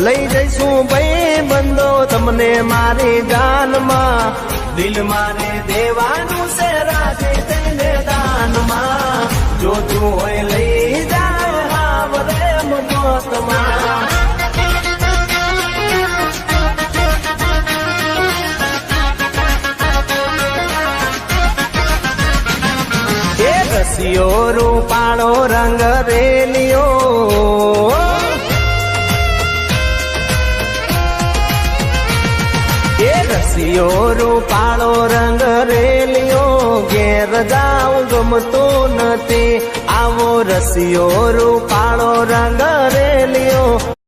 લઈ જઈશું ભાઈ બંધો તમને મારી જાનમાં દિલ મારે દેવાનું છે રાખે તેને દાનમાં જોતું હોય લઈ જાય હાવરે મોતમાં રસિયો રૂપાળો રંગ રેલિયો રસિયો રૂપાળો રંગ રેલિયો ઘેર જાવ ગમતો નથી આવો રસિયો રૂપાળો રંગ રેલિયો